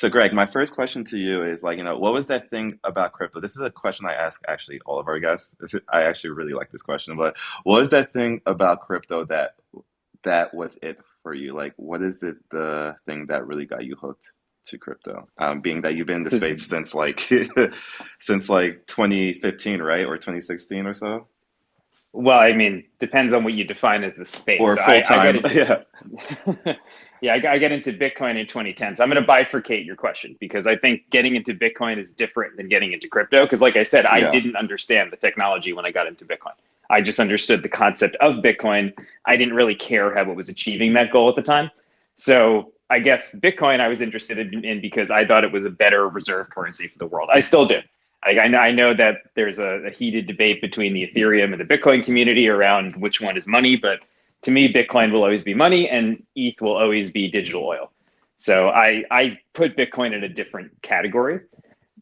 So Greg, my first question to you is like, what was that thing about crypto? This is a question I ask actually all of our guests. I actually really like this question, but what was that thing about crypto that was it for you? Like, what is it, the thing that really got you hooked to crypto? Being that you've been in the So, space since like since like 2015, right? Or 2016 or so? well, I mean, depends on what you define as the space. Or So full I got time. into, Yeah. yeah, I got into Bitcoin in 2010. So I'm going to bifurcate your question because I think getting into Bitcoin is different than getting into crypto. Because, like I said, I Yeah. didn't understand the technology when I got into Bitcoin. I just understood the concept of Bitcoin. I didn't really care how it was achieving that goal at the time. So I guess Bitcoin I was interested in because I thought it was a better reserve currency for the world. I still do. I know that there's a heated debate between the Ethereum and the Bitcoin community around which one is money, but to me, Bitcoin will always be money and ETH will always be digital oil. So I put Bitcoin in a different category.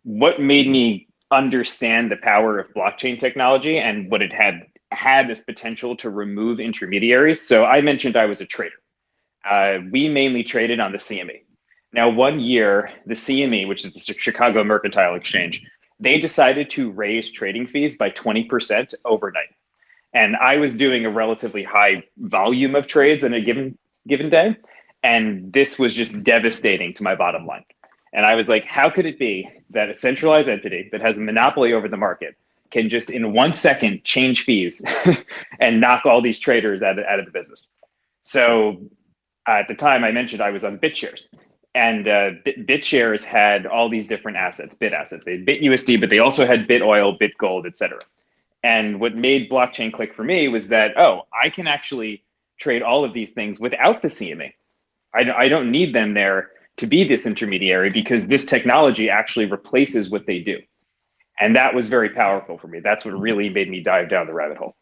What made me understand the power of blockchain technology and what it had this potential to remove intermediaries. So I mentioned I was a trader. We mainly traded on the CME. Now, one year, the CME, which is the Chicago Mercantile Exchange, they decided to raise trading fees by 20% overnight. And I was doing a relatively high volume of trades in a given day. And this was just devastating to my bottom line. And I was like, how could it be that a centralized entity that has a monopoly over the market can just in 1 second change fees and knock all these traders out of the business? So at the time I mentioned I was on BitShares. And BitShares had all these different assets, bit assets. They had BitUSD, but they also had BitOil, BitGold, et cetera. And what made blockchain click for me was that, oh, I can actually trade all of these things without the CMA. I don't need them there to be this intermediary because this technology actually replaces what they do. And that was very powerful for me. That's what really made me dive down the rabbit hole.